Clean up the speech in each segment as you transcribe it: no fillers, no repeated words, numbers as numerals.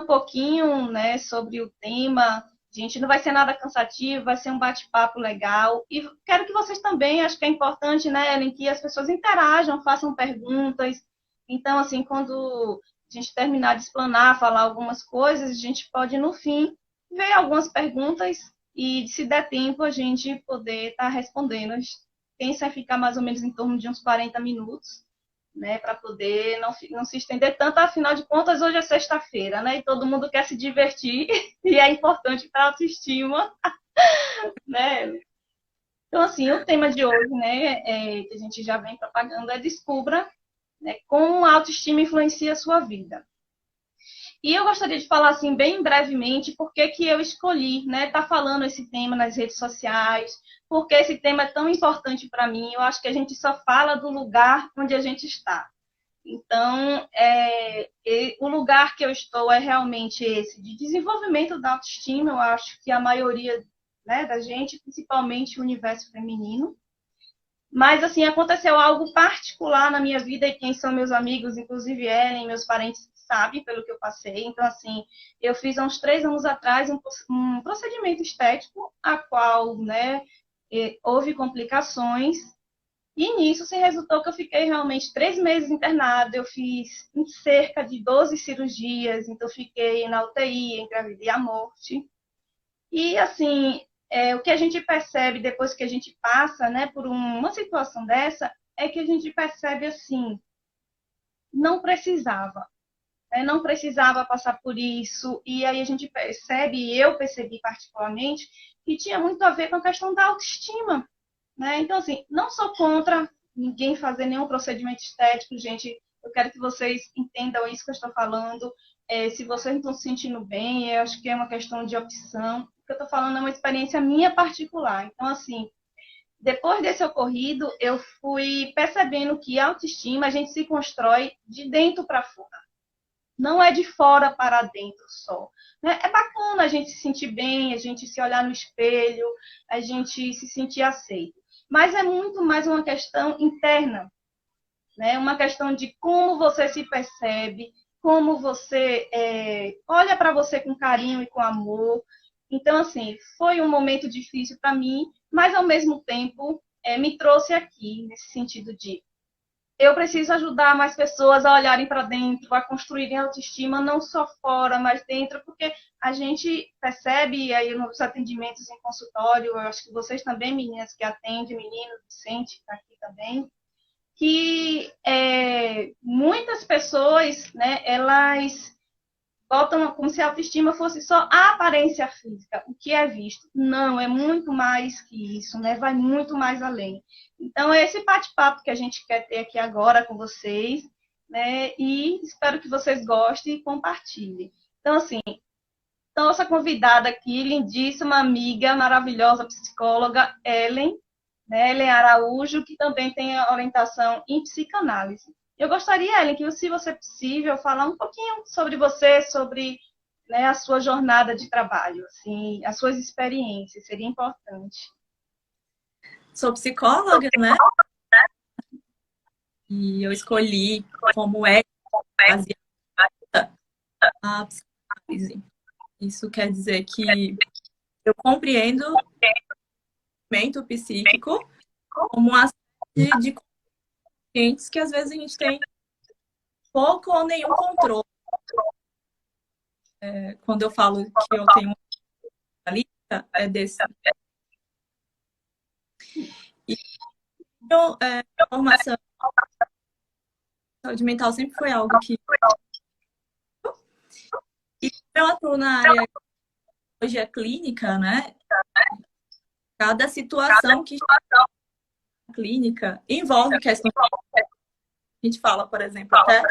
um pouquinho, né, sobre o tema. Gente, não vai ser nada cansativo, vai ser um bate-papo legal. E quero que vocês também, acho que é importante, né, Ellen, que as pessoas interajam, façam perguntas. Então, assim, quando a gente terminar de explanar, falar algumas coisas, a gente pode, no fim, ver algumas perguntas e, se der tempo, a gente poder estar respondendo. Pensa em ficar mais ou menos em torno de uns 40 minutos, né, para poder não se estender tanto, afinal de contas, hoje é sexta-feira, né, e todo mundo quer se divertir, e é importante para a autoestima, né. Então, assim, o tema de hoje, né, que a gente já vem propagando, é descubra, né, como a autoestima influencia a sua vida. E eu gostaria de falar, assim, bem brevemente, por que que eu escolhi, né, estar falando esse tema nas redes sociais, porque esse tema é tão importante para mim. Eu acho que a gente só fala do lugar onde a gente está. Então, o lugar que eu estou é realmente esse, de desenvolvimento da autoestima. Eu acho que a maioria, né, da gente, principalmente o universo feminino. Mas, assim, aconteceu algo particular na minha vida, e quem são meus amigos, inclusive Ellen, meus parentes, sabem pelo que eu passei. Então, assim, eu fiz há uns 3 anos atrás um procedimento estético, a qual, né, houve complicações, e nisso se resultou que eu fiquei realmente 3 meses internada. Eu fiz cerca de 12 cirurgias, então eu fiquei na UTI, entre a vida e a morte. E, assim, o que a gente percebe depois que a gente passa, né, por uma situação dessa, é que a gente percebe, assim, não precisava, né, não precisava passar por isso. E aí a gente percebe, e eu percebi particularmente, que tinha muito a ver com a questão da autoestima, né? Então, assim, não sou contra ninguém fazer nenhum procedimento estético, gente. Eu quero que vocês entendam isso que eu estou falando. Se vocês não estão se sentindo bem, eu acho que é uma questão de opção. O que eu estou falando é uma experiência minha particular. Então, assim, depois desse ocorrido, eu fui percebendo que a autoestima a gente se constrói de dentro para fora. Não é de fora para dentro só, né? É bacana a gente se sentir bem, a gente se olhar no espelho, a gente se sentir aceito. Mas é muito mais uma questão interna, né? Uma questão de como você se percebe, como você olha para você com carinho e com amor. Então, assim, foi um momento difícil para mim, mas ao mesmo tempo me trouxe aqui, nesse sentido de eu preciso ajudar mais pessoas a olharem para dentro, a construírem autoestima, não só fora, mas dentro, porque a gente percebe aí nos atendimentos em consultório, eu acho que vocês também, meninas que atendem, meninos, Vicente, está aqui também, que muitas pessoas, né, elas botam como se a autoestima fosse só a aparência física, o que é visto. Não, é muito mais que isso, né? Vai muito mais além. Então, é esse bate-papo que a gente quer ter aqui agora com vocês, né? E espero que vocês gostem e compartilhem. Então, assim, nossa convidada aqui, lindíssima amiga, maravilhosa psicóloga, Ellen, né? Ellen Araújo, que também tem a orientação em psicanálise. Eu gostaria, Ellen, que, se você possível, falar um pouquinho sobre você, sobre, né, a sua jornada de trabalho, assim, as suas experiências, seria importante. Sou psicóloga, né? E eu escolhi como é baseada a psicanálise. Isso quer dizer que eu compreendo o movimento psíquico como uma série de conscientes que às vezes a gente tem pouco ou nenhum controle. Quando eu falo que eu tenho uma lista, é desse. E então, formação de saúde mental sempre foi algo que. E eu atuo na área de psicologia clínica, né? Cada situação que está na clínica envolve questões. A gente fala, por exemplo, até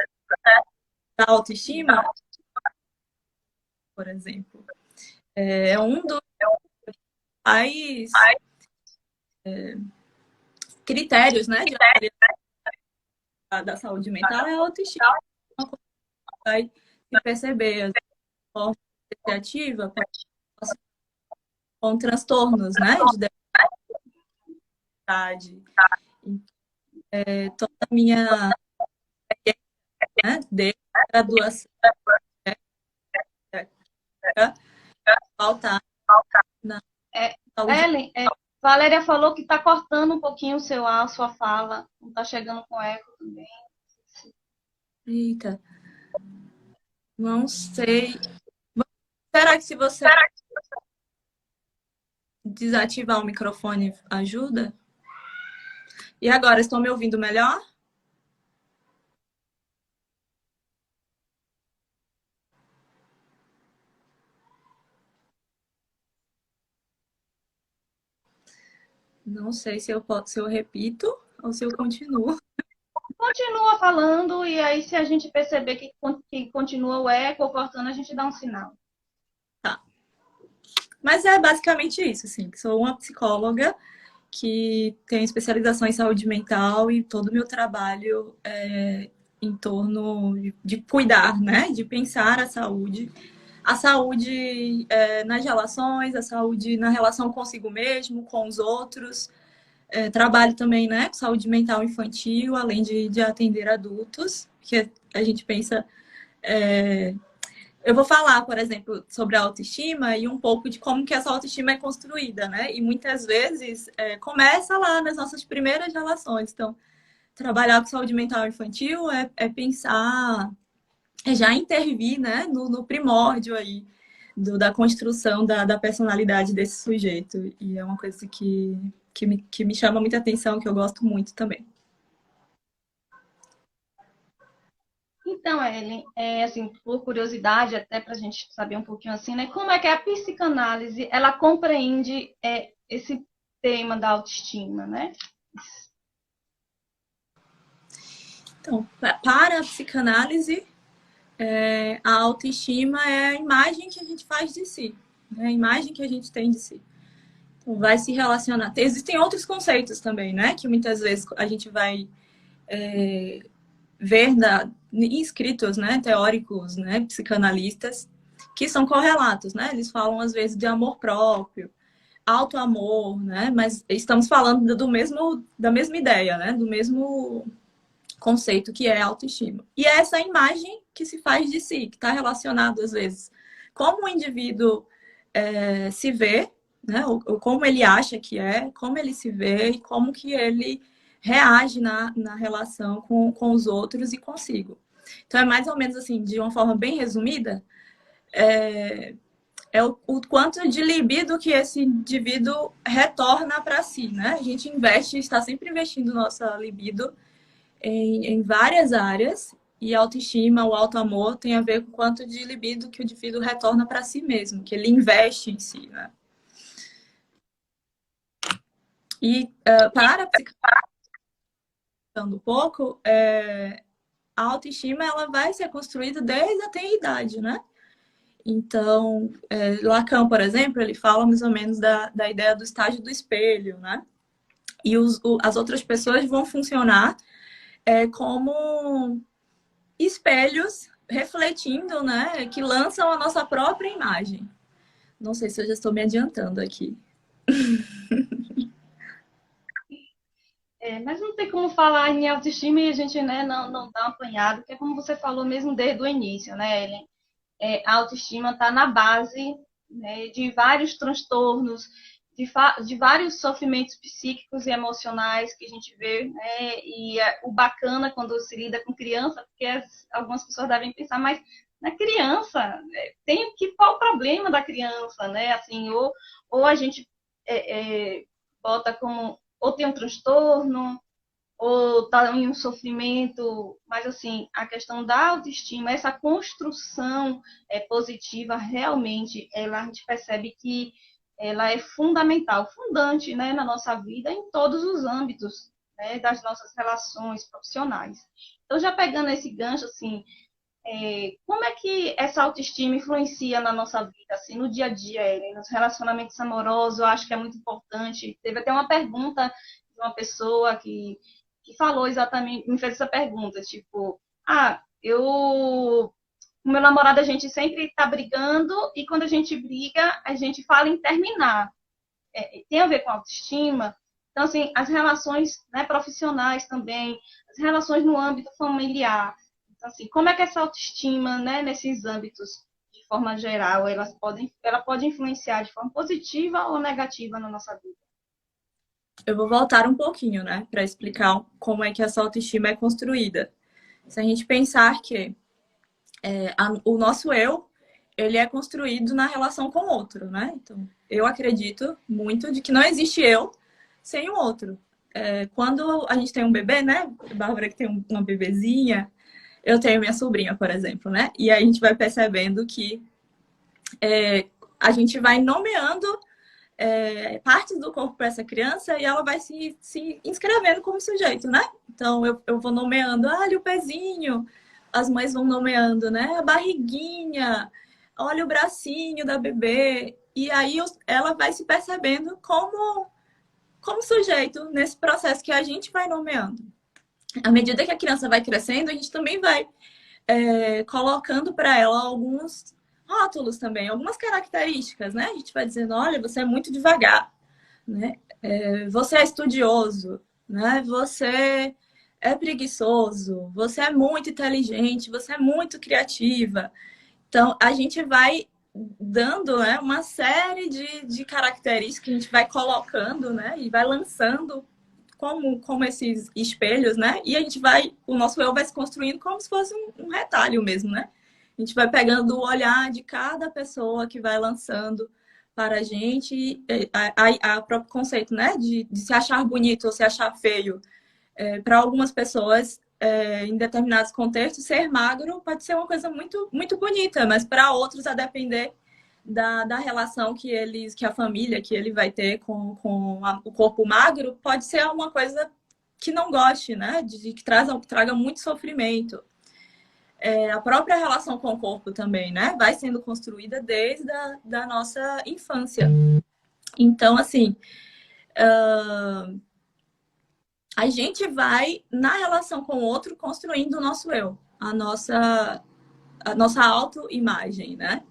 da autoestima, por exemplo. É um dos principais critérios, né, de da saúde mental é a autoestima. Uma coisa que vai se perceber de forma criativa com transtornos, né, de depressividade. Toda a minha, né, desde a graduação pautar na É, saúde. Ellen, Valéria falou que está cortando um pouquinho a sua fala, não está chegando com eco também. Eita, não sei. Será que se você desativar o microfone ajuda? E agora, estão me ouvindo melhor? Não sei se eu repito ou se eu continuo. Continua falando e aí se a gente perceber que continua o eco ou cortando, a gente dá um sinal. Tá. Mas é basicamente isso, assim. Sou uma psicóloga que tem especialização em saúde mental e todo o meu trabalho é em torno de cuidar, né? De pensar a saúde nas relações, a saúde na relação consigo mesmo, com os outros. Trabalho também, né, com saúde mental infantil, além de atender adultos, que a gente pensa. Eu vou falar, por exemplo, sobre a autoestima e um pouco de como que essa autoestima é construída, né? E muitas vezes começa lá nas nossas primeiras relações. Então, trabalhar com saúde mental infantil é pensar, já intervir, né, no primórdio aí da construção da personalidade desse sujeito. E é uma coisa que me chama muita atenção, que eu gosto muito também. Então, Ellen, assim, por curiosidade, até para a gente saber um pouquinho assim, né? Como é que a psicanálise ela compreende esse tema da autoestima, né? Então, para a psicanálise, a autoestima é a imagem que a gente faz de si, né? A imagem que a gente tem de si. Então, vai se relacionar. Existem outros conceitos também, né? Que muitas vezes a gente vai ver em escritos, né? Teóricos, né? Psicanalistas, que são correlatos, né? Eles falam, às vezes, de amor próprio, auto-amor, né? Mas estamos falando da mesma ideia, né? Do mesmo conceito que é autoestima. E é essa imagem que se faz de si, que está relacionado, às vezes, como o indivíduo se vê, né? Ou como ele acha que é, como ele se vê e como que ele reage na relação com os outros e consigo. Então, é mais ou menos assim, de uma forma bem resumida, o quanto de libido que esse indivíduo retorna para si, né? A gente está sempre investindo nossa libido em várias áreas, e a autoestima, o auto-amor tem a ver com o quanto de libido que o indivíduo retorna para si mesmo, que ele investe em si, né? E para psicando um pouco, a autoestima ela vai ser construída desde a tenridade, né? Então, Lacan, por exemplo, ele fala mais ou menos da ideia do estágio do espelho, né? E as outras pessoas vão funcionar como espelhos refletindo, né? Que lançam a nossa própria imagem. Não sei se eu já estou me adiantando aqui. Mas não tem como falar em autoestima e a gente, né, não dá um apanhado, porque é como você falou mesmo desde o início, né, Ellen? A autoestima está na base, né, de vários transtornos, de vários sofrimentos psíquicos e emocionais que a gente vê, né? E o bacana quando se lida com criança, porque algumas pessoas devem pensar, mas na criança, qual o problema da criança, né? Assim, ou a gente bota como ou tem um transtorno ou está em um sofrimento, mas assim, a questão da autoestima, essa construção positiva, realmente, a gente percebe que ela é fundamental, fundante, né, na nossa vida, em todos os âmbitos, né, das nossas relações profissionais. Então, já pegando esse gancho, assim, como é que essa autoestima influencia na nossa vida, assim, no dia a dia, nos relacionamentos amorosos? Eu acho que é muito importante. Teve até uma pergunta de uma pessoa que falou exatamente, me fez essa pergunta, tipo, o meu namorado, a gente sempre tá brigando e quando a gente briga, a gente fala em terminar. Tem a ver com autoestima? Então, assim, as relações, né, profissionais também, as relações no âmbito familiar. Então, assim, como é que essa autoestima, né, nesses âmbitos, de forma geral, ela pode influenciar de forma positiva ou negativa na nossa vida? Eu vou voltar um pouquinho, né, para explicar como é que essa autoestima é construída. Se a gente pensar que o nosso eu, ele é construído na relação com o outro, né? Então, eu acredito muito de que não existe eu sem o outro. Quando a gente tem um bebê, né? Bárbara que tem uma bebezinha, eu tenho minha sobrinha, por exemplo, né? E aí a gente vai percebendo que a gente vai nomeando partes do corpo para essa criança e ela vai se inscrevendo como sujeito, né? Então eu vou nomeando, olha o pezinho, as mães vão nomeando, né? A barriguinha, olha o bracinho da bebê. E aí ela vai se percebendo como sujeito nesse processo que a gente vai nomeando. À medida que a criança vai crescendo, a gente também vai colocando para ela alguns rótulos também, algumas características, né? A gente vai dizendo, olha, você é muito devagar, né? Você é estudioso, né? Você é preguiçoso, você é muito inteligente, você é muito criativa. Então, a gente vai dando, né, uma série de características que a gente vai colocando, né? E vai lançando como esses espelhos, né? E a gente o nosso eu vai se construindo como se fosse um retalho mesmo, né? A gente vai pegando o olhar de cada pessoa que vai lançando para a gente a próprio conceito, né? De se achar bonito ou se achar feio. Para algumas pessoas, em determinados contextos, ser magro pode ser uma coisa muito, muito bonita, mas para outros, a depender da relação que a família que ele vai ter com o corpo magro, pode ser uma coisa que não goste, né? Que traga muito sofrimento. A própria relação com o corpo também, né? Vai sendo construída desde da nossa infância. Então, assim, a gente vai, na relação com o outro, construindo o nosso eu, a nossa autoimagem, né?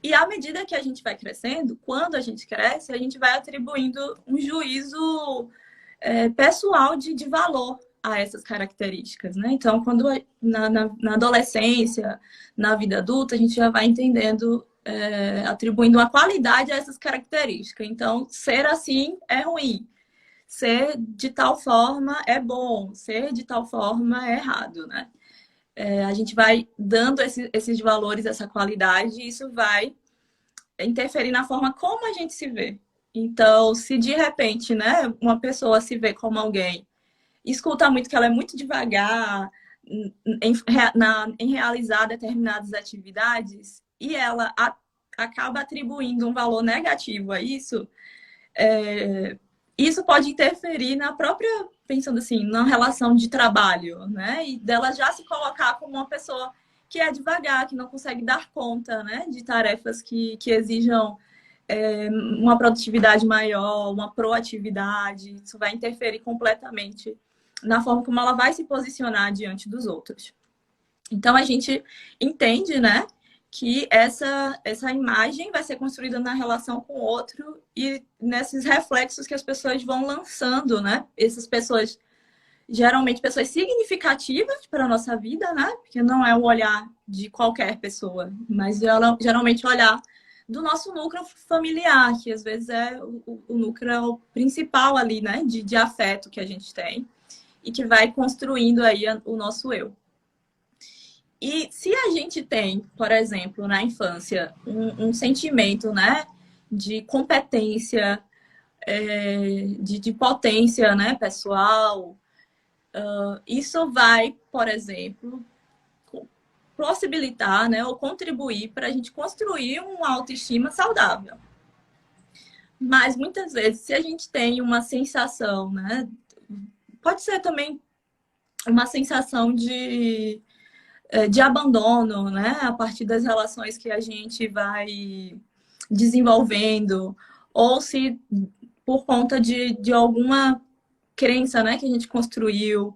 E à medida que a gente vai crescendo, quando a gente cresce, a gente vai atribuindo um juízo pessoal de valor a essas características, né? Então, quando na adolescência, na vida adulta, a gente já vai entendendo, atribuindo uma qualidade a essas características. Então, ser assim é ruim, ser de tal forma é bom, ser de tal forma é errado, né? A gente vai dando esses valores, essa qualidade, e isso vai interferir na forma como a gente se vê. Então, se de repente, né, uma pessoa se vê como alguém, escuta muito que ela é muito devagar em realizar determinadas atividades e ela acaba atribuindo um valor negativo a isso, isso pode interferir na própria, pensando assim, na relação de trabalho, né? E dela já se colocar como uma pessoa que é devagar, que não consegue dar conta, né? De tarefas que exijam uma produtividade maior, uma proatividade. Isso vai interferir completamente na forma como ela vai se posicionar diante dos outros. Então, a gente entende, né? Que essa imagem vai ser construída na relação com o outro e nesses reflexos que as pessoas vão lançando, né? Essas pessoas, geralmente pessoas significativas para a nossa vida, né? Porque não é o olhar de qualquer pessoa, mas geralmente o olhar do nosso núcleo familiar, que às vezes é o núcleo principal ali, né? De afeto que a gente tem e que vai construindo aí o nosso eu. E se a gente tem, por exemplo, na infância, um sentimento, né, de competência, de potência, né, pessoal, isso vai, por exemplo, possibilitar, né, ou contribuir para a gente construir uma autoestima saudável. Mas muitas vezes, se a gente tem uma sensação, né, pode ser também uma sensação de abandono, né? A partir das relações que a gente vai desenvolvendo, ou se por conta de alguma crença, né, que a gente construiu,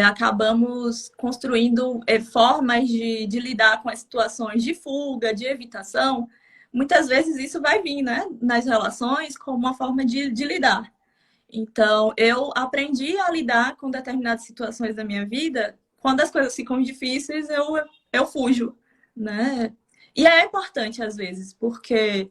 acabamos construindo formas de lidar com as situações de fuga, de evitação. Muitas vezes isso vai vir, né, nas relações como uma forma de lidar. Então, eu aprendi a lidar com determinadas situações da minha vida. Quando as coisas ficam difíceis, eu fujo, né? E é importante às vezes, porque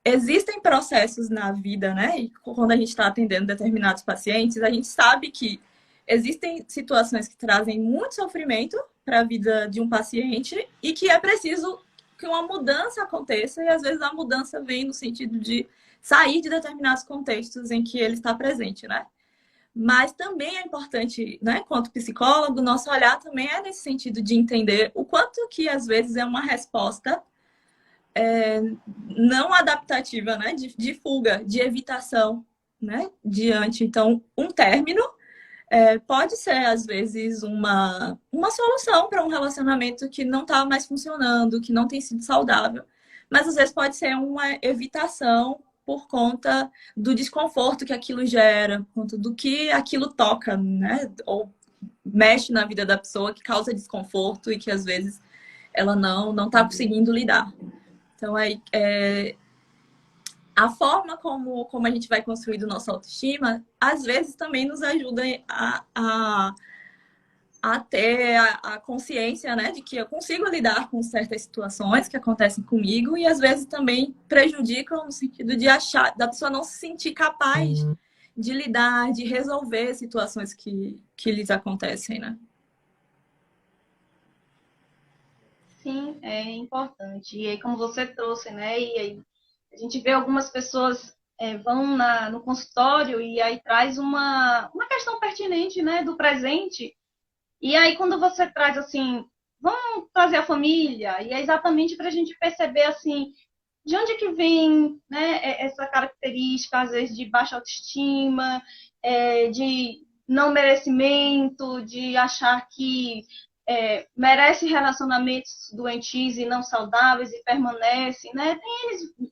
existem processos na vida, né? E quando a gente está atendendo determinados pacientes, a gente sabe que existem situações que trazem muito sofrimento para a vida de um paciente e que é preciso que uma mudança aconteça, e às vezes a mudança vem no sentido de sair de determinados contextos em que ele está presente, né? Mas também é importante, né, quanto psicólogo, nosso olhar também é nesse sentido de entender o quanto que às vezes é uma resposta não adaptativa, né, de fuga, de evitação, né, diante. Então, um término pode ser, às vezes, uma solução para um relacionamento que não está mais funcionando, que não tem sido saudável, mas às vezes pode ser uma evitação por conta do desconforto que aquilo gera, por conta do que aquilo toca, né, ou mexe na vida da pessoa, que causa desconforto e que às vezes ela não está conseguindo lidar. Então, a forma como a gente vai construindo nossa autoestima, às vezes também nos ajuda a ter a consciência, né, de que eu consigo lidar com certas situações que acontecem comigo e às vezes também prejudicam no sentido de achar, da pessoa não se sentir capaz de lidar, de resolver situações que lhes acontecem, né? Sim, é importante. E aí, como você trouxe, né? E aí, a gente vê algumas pessoas vão no consultório e aí traz uma questão pertinente, né, do presente. E aí, quando você traz assim, vamos trazer a família, e é exatamente para a gente perceber assim, de onde que vem, né, essa característica, às vezes, de baixa autoestima, de não merecimento, de achar que merece relacionamentos doentios e não saudáveis e permanece, né?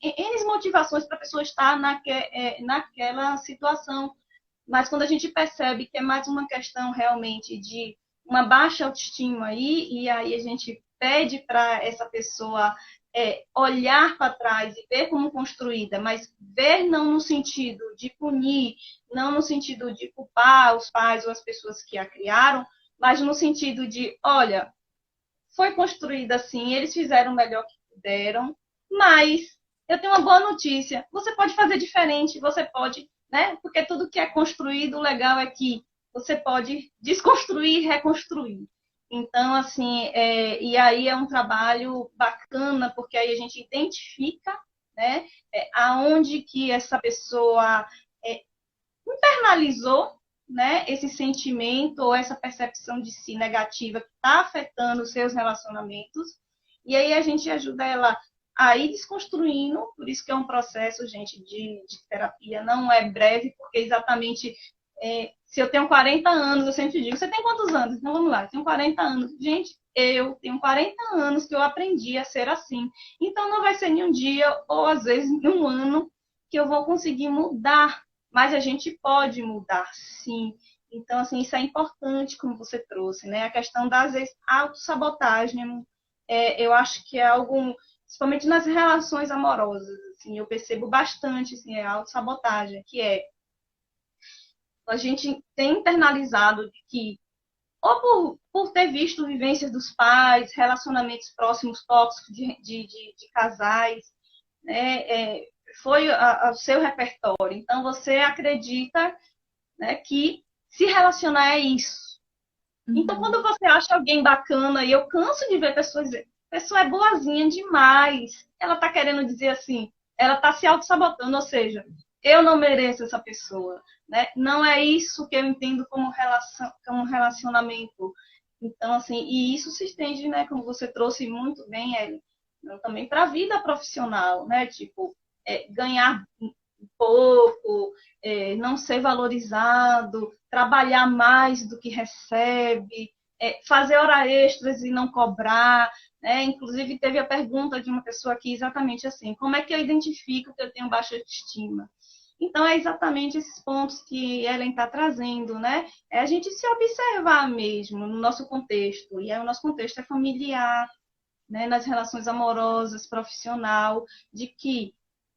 Tem N motivações para a pessoa estar naquela situação. Mas quando a gente percebe que é mais uma questão realmente de uma baixa autoestima aí, e aí a gente pede para essa pessoa olhar para trás e ver como construída, mas ver não no sentido de punir, não no sentido de culpar os pais ou as pessoas que a criaram, mas no sentido de, olha, foi construída assim, eles fizeram o melhor que puderam, mas eu tenho uma boa notícia, você pode fazer diferente, você pode, né? Porque tudo que é construído, o legal é que você pode desconstruir e reconstruir. Então, assim, e aí é um trabalho bacana, porque aí a gente identifica, né, aonde que essa pessoa internalizou, né, esse sentimento ou essa percepção de si negativa que está afetando os seus relacionamentos. E aí a gente ajuda ela a ir desconstruindo, por isso que é um processo, gente, de terapia. Não é breve, porque exatamente se eu tenho 40 anos, eu sempre digo, você tem quantos anos? Então vamos lá, eu tenho 40 anos. Gente, eu tenho 40 anos que eu aprendi a ser assim. Então não vai ser em um dia, ou às vezes em um ano, que eu vou conseguir mudar, mas a gente pode mudar, sim. Então, assim, isso é importante, como você trouxe, né? A questão das autossabotagem, eu acho que é algo, principalmente nas relações amorosas, assim, eu percebo bastante, assim, a autossabotagem, que a gente tem internalizado que, ou por ter visto vivências dos pais, relacionamentos próximos tóxicos de casais, né? Foi o seu repertório. Então, você acredita, né, que se relacionar é isso. Então, quando você acha alguém bacana, e eu canso de ver pessoas dizer, pessoa é boazinha demais, ela está querendo dizer assim, ela está se auto-sabotando, ou seja, eu não mereço essa pessoa. Né? Não é isso que eu entendo como relacionamento. Então, assim, e isso se estende, né, como você trouxe muito bem, Ellen, também para a vida profissional, né? Tipo, ganhar pouco, não ser valorizado, trabalhar mais do que recebe, fazer hora extras e não cobrar. Né? Inclusive, teve a pergunta de uma pessoa aqui exatamente assim: como é que eu identifico que eu tenho baixa autoestima? Então, é exatamente esses pontos que Ellen está trazendo, né? É a gente se observar mesmo no nosso contexto. E aí, o nosso contexto é familiar, né? Nas relações amorosas, profissional, de que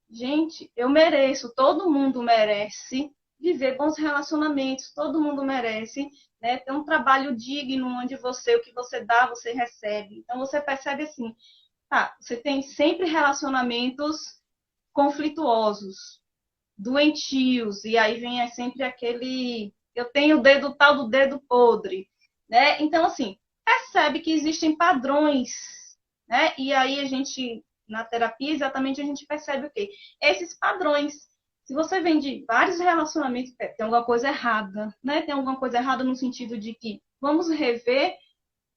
gente, eu mereço, todo mundo merece viver bons relacionamentos, todo mundo merece, né, ter um trabalho digno onde o que você dá, você recebe. Então você percebe assim, Tá, você tem sempre relacionamentos conflituosos, doentios, e aí vem sempre aquele, eu tenho o dedo tal do dedo podre, né? Então, assim, percebe que existem padrões, né? E aí a gente, na terapia, exatamente a gente percebe o quê? Esses padrões. Se você vem de vários relacionamentos, tem alguma coisa errada, né? Tem alguma coisa errada no sentido de que vamos rever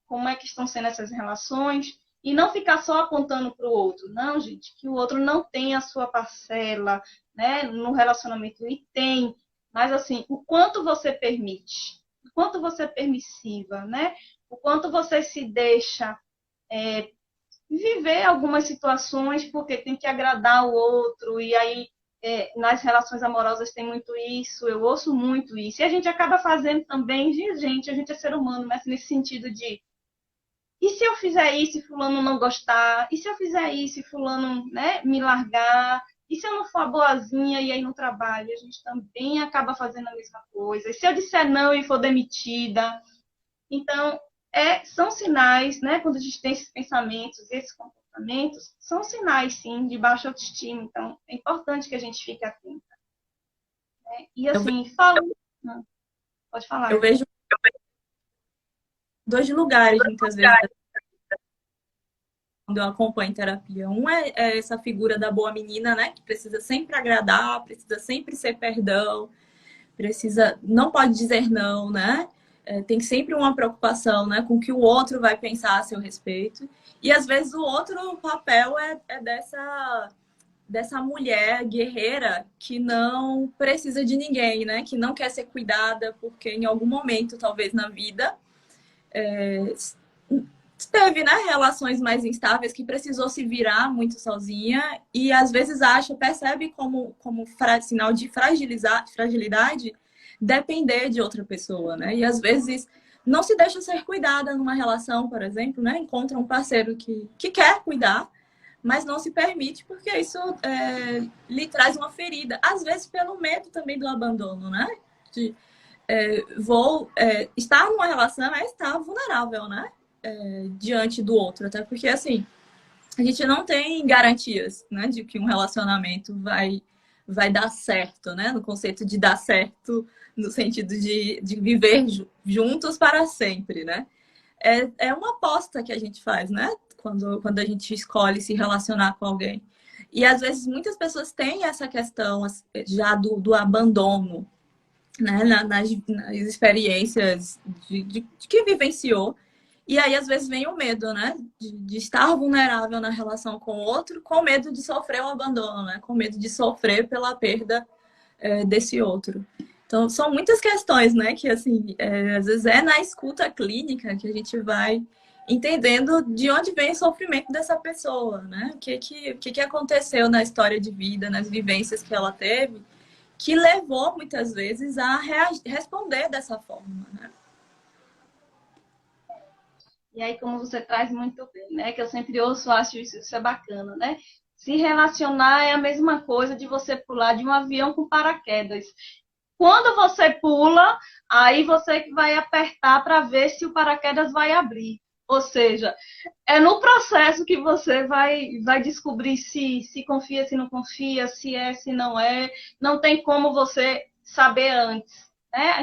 como é que estão sendo essas relações e não ficar só apontando para o outro. Não, gente, que o outro não tem a sua parcela, né, no relacionamento e tem, mas assim, o quanto você permite, o quanto você é permissiva, né? O quanto você se deixa viver algumas situações porque tem que agradar o outro e aí nas relações amorosas tem muito isso, eu ouço muito isso. E a gente acaba fazendo também, gente, a gente é ser humano, mas nesse sentido de e se eu fizer isso e fulano não gostar? E se eu fizer isso e fulano, né, me largar? E se eu não for boazinha e aí no trabalho a gente também acaba fazendo a mesma coisa? E se eu disser não e for demitida? Então, são sinais, né, quando a gente tem esses pensamentos, esses comportamentos, são sinais, sim, de baixa autoestima. Então, é importante que a gente fique atento. Né? E Eu, ve- assim, fala. Pode eu falar. vejo dois lugares, muitas vezes, quando eu acompanho terapia. Um é essa figura da boa menina, né? Que precisa sempre agradar, precisa sempre ser perdão, precisa, não pode dizer não, né? Tem sempre uma preocupação, né, com o que o outro vai pensar a seu respeito. E às vezes o outro papel é dessa mulher guerreira que não precisa de ninguém, né? Que não quer ser cuidada porque em algum momento, talvez na vida, teve, né, relações mais instáveis que precisou se virar muito sozinha e às vezes percebe como sinal de fragilidade depender de outra pessoa, né? E às vezes não se deixa ser cuidada numa relação, por exemplo, né? Encontra um parceiro que quer cuidar, mas não se permite porque isso lhe traz uma ferida. Às vezes pelo medo também do abandono, né? De, estar numa relação é estar vulnerável, né? Diante do outro, até porque assim a gente não tem garantias, né, de que um relacionamento vai dar certo, né, no conceito de dar certo no sentido de viver juntos para sempre, né? É uma aposta que a gente faz, né, quando a gente escolhe se relacionar com alguém. E às vezes muitas pessoas têm essa questão já do abandono, né, nas experiências de que vivenciou. E aí, às vezes, vem o medo, né? De estar vulnerável na relação com o outro, com medo de sofrer o abandono, né? Com medo de sofrer pela perda desse outro. Então, são muitas questões, né? Que, assim, às vezes é na escuta clínica que a gente vai entendendo de onde vem o sofrimento dessa pessoa, né? O que aconteceu na história de vida, nas vivências que ela teve, que levou, muitas vezes, a responder dessa forma, né? E aí, como você traz muito bem, né? Que eu sempre ouço, acho isso é bacana, né? Se relacionar é a mesma coisa de você pular de um avião com paraquedas. Quando você pula, aí você que vai apertar para ver se o paraquedas vai abrir. Ou seja, é no processo que você vai descobrir se confia, se não confia, se é, se não é. Não tem como você saber antes. Né?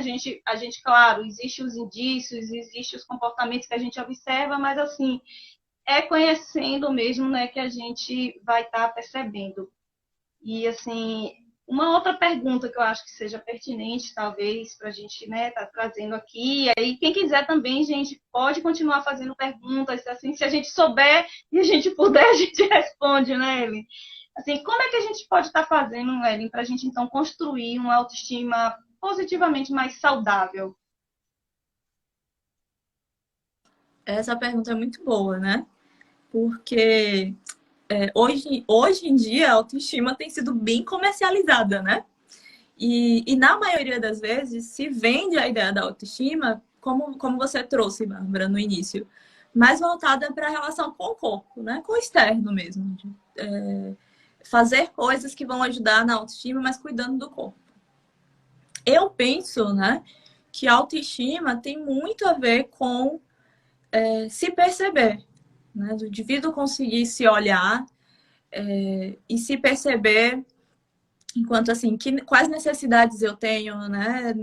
Claro, existem os indícios, existem os comportamentos que a gente observa, mas assim, é conhecendo mesmo, né, que a gente vai estar percebendo. E assim, uma outra pergunta que eu acho que seja pertinente, talvez, para a gente, né, tá trazendo aqui. E aí, quem quiser também, gente, pode continuar fazendo perguntas, assim, se a gente souber e a gente puder, a gente responde, né, Ellen? Assim, como é que a gente pode estar fazendo, Ellen, para a gente, então, construir uma autoestima positivamente mais saudável? Essa pergunta é muito boa, né? Porque hoje em dia a autoestima tem sido bem comercializada, né? E na maioria das vezes se vende a ideia da autoestima, como você trouxe, Bárbara, no início, mais voltada para a relação com o corpo, né? Com o externo mesmo. Fazer coisas que vão ajudar na autoestima, mas cuidando do corpo. Eu penso, né, que a autoestima tem muito a ver com se perceber, né? Do indivíduo conseguir se olhar e se perceber enquanto assim, quais necessidades eu tenho, né?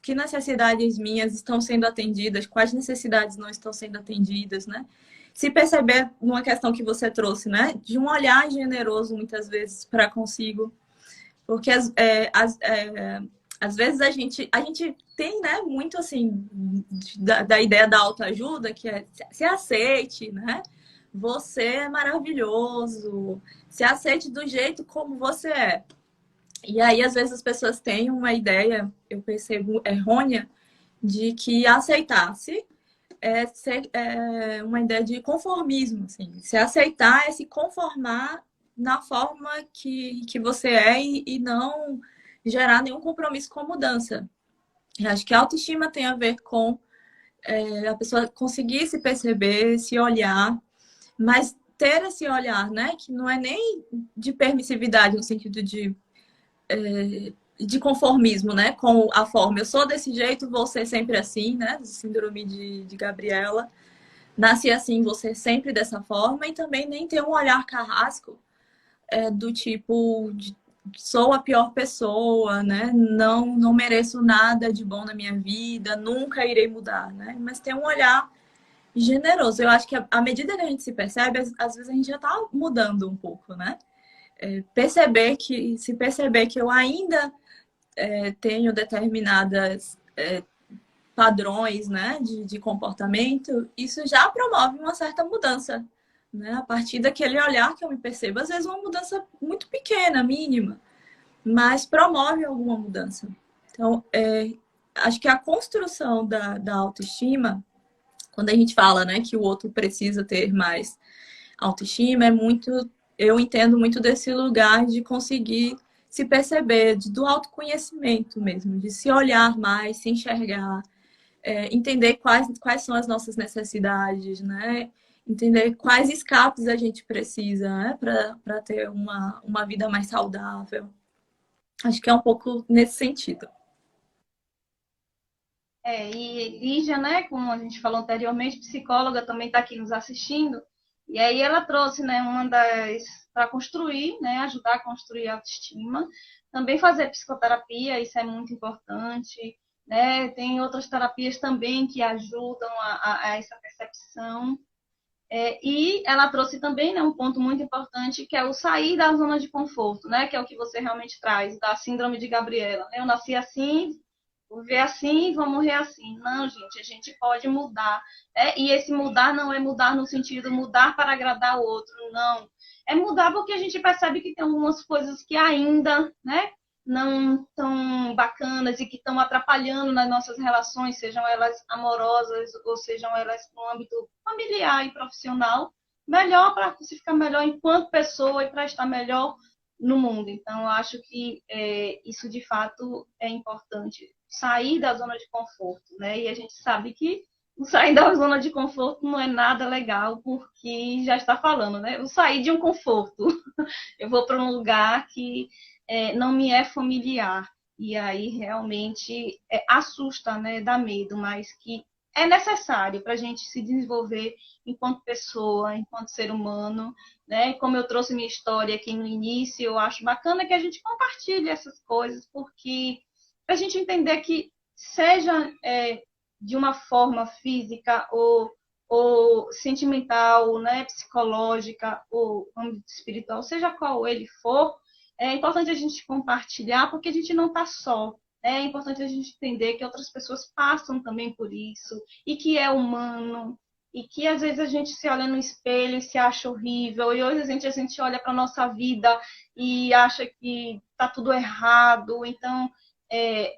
Que necessidades minhas estão sendo atendidas, quais necessidades não estão sendo atendidas, né? Se perceber numa questão que você trouxe, né? De um olhar generoso, muitas vezes, para consigo. Porque às vezes a gente tem, né, muito assim, da ideia da autoajuda, que é se aceite, né? Você é maravilhoso, se aceite do jeito como você é. E aí, às vezes, as pessoas têm uma ideia, eu percebo, errônea, de que aceitar-se uma ideia de conformismo, assim. Se aceitar é se conformar na forma que você é e não gerar nenhum compromisso com a mudança. Eu acho que a autoestima tem a ver com a pessoa conseguir se perceber, se olhar, mas ter esse olhar, né? Que não é nem de permissividade, no sentido de conformismo, né? Com a forma. Eu sou desse jeito, vou ser sempre assim, né? Síndrome de Gabriela. Nasci assim, vou ser sempre dessa forma. E também nem ter um olhar carrasco do tipo... sou a pior pessoa, né? Não mereço nada de bom na minha vida, nunca irei mudar, né? Mas ter um olhar generoso. Eu acho que à medida que a gente se percebe, às vezes a gente já tá mudando um pouco, né? Se perceber que eu ainda tenho determinadas padrões, né, de comportamento, isso já promove uma certa mudança, né? A partir daquele olhar que eu me percebo, às vezes uma mudança muito pequena, mínima, mas promove alguma mudança. Então, acho que a construção da autoestima, quando a gente fala, né, que o outro precisa ter mais autoestima, eu entendo muito desse lugar de conseguir se perceber, do autoconhecimento mesmo, de se olhar mais, se enxergar, entender quais são as nossas necessidades, né? Entender quais escapes a gente precisa, né? Para ter uma vida mais saudável. Acho que é um pouco nesse sentido. E Lígia, né, como a gente falou anteriormente, psicóloga, também está aqui nos assistindo. E aí ela trouxe, né, uma das para construir, né, ajudar a construir a autoestima, também fazer psicoterapia, isso é muito importante, né? Tem outras terapias também que ajudam a essa percepção. E ela trouxe também, né, um ponto muito importante, que é o sair da zona de conforto, né, que é o que você realmente traz, da síndrome de Gabriela, né? Eu nasci assim, vou ver assim, vou morrer assim. Não, gente, a gente pode mudar. E esse mudar não é mudar no sentido mudar para agradar o outro, não. É mudar porque a gente percebe que tem algumas coisas que ainda, né, não tão bacanas e que estão atrapalhando nas nossas relações, sejam elas amorosas ou sejam elas no âmbito familiar e profissional, melhor para você ficar melhor enquanto pessoa e para estar melhor no mundo. Então, eu acho que isso de fato é importante. Sair da zona de conforto, né? E a gente sabe que o sair da zona de conforto não é nada legal, porque já está falando, né? Eu saí de um conforto, eu vou para um lugar que não me é familiar. E aí realmente assusta, né? Dá medo, mas que é necessário para a gente se desenvolver enquanto pessoa, enquanto ser humano, né? Como eu trouxe minha história aqui no início, eu acho bacana que a gente compartilhe essas coisas, porque para a gente entender que seja de uma forma física ou sentimental, né, psicológica ou espiritual, seja qual ele for, é importante a gente compartilhar porque a gente não está só. É importante a gente entender que outras pessoas passam também por isso e que é humano e que às vezes a gente se olha no espelho e se acha horrível e hoje a gente olha para a nossa vida e acha que está tudo errado. Então,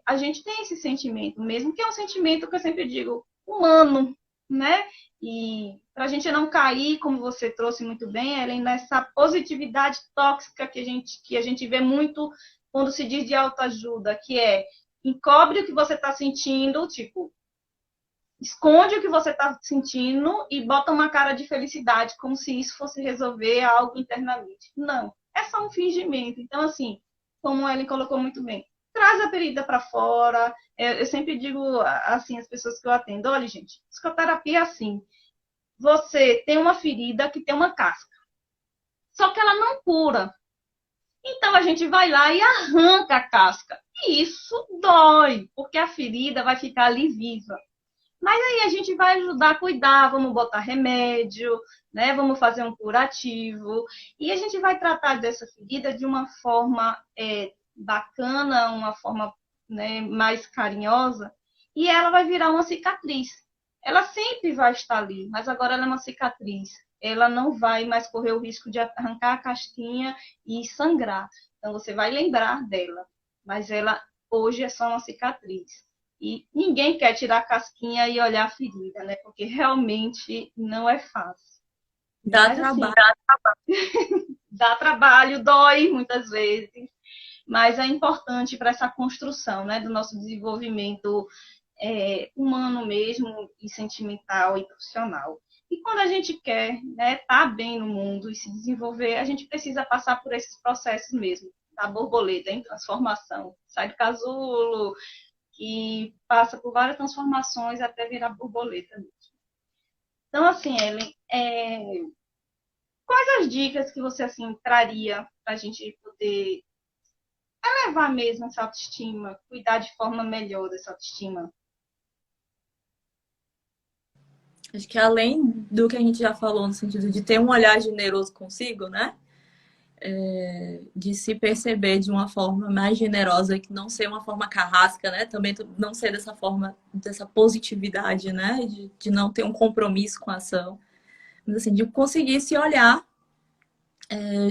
a gente tem esse sentimento, mesmo que é um sentimento que eu sempre digo, humano, né? E para a gente não cair, como você trouxe muito bem, Ellen, nessa positividade tóxica que a gente vê muito quando se diz de autoajuda, que é encobre o que você está sentindo, tipo, esconde o que você está sentindo e bota uma cara de felicidade, como se isso fosse resolver algo internamente. Não, é só um fingimento. Então, assim, como a Ellen colocou muito bem, traz a ferida para fora. Eu sempre digo assim às pessoas que eu atendo, olha, gente, psicoterapia é assim. você tem uma ferida que tem uma casca, só que ela não cura. Então a gente vai lá e arranca a casca. E isso dói, porque a ferida vai ficar ali viva. Mas aí a gente vai ajudar a cuidar, vamos botar remédio, né? Vamos fazer um curativo. E a gente vai tratar dessa ferida de uma forma bacana, uma forma, né, mais carinhosa. E ela vai virar uma cicatriz. Ela sempre vai estar ali, mas agora ela é uma cicatriz. Ela não vai mais correr o risco de arrancar a casquinha e sangrar. Então você vai lembrar dela, mas ela hoje é só uma cicatriz. E ninguém quer tirar a casquinha e olhar a ferida, né? Porque realmente não é fácil. Dá Mas assim, trabalho. dá trabalho, dói muitas vezes, mas é importante para essa construção, né, do nosso desenvolvimento humano mesmo, e sentimental e profissional. E quando a gente quer, né, estar bem no mundo e se desenvolver, a gente precisa passar por esses processos mesmo, da borboleta em transformação. Sai do casulo, que passa por várias transformações até virar borboleta mesmo. Então, assim, Ellen, quais as dicas que você assim traria para a gente poder elevar mesmo essa autoestima, cuidar de forma melhor dessa autoestima? Acho que além do que a gente já falou, no sentido de ter um olhar generoso consigo, né? De se perceber de uma forma mais generosa, que não ser uma forma carrasca, né? Também não ser dessa forma, dessa positividade, né? De não ter um compromisso com a ação. Mas assim, de conseguir se olhar,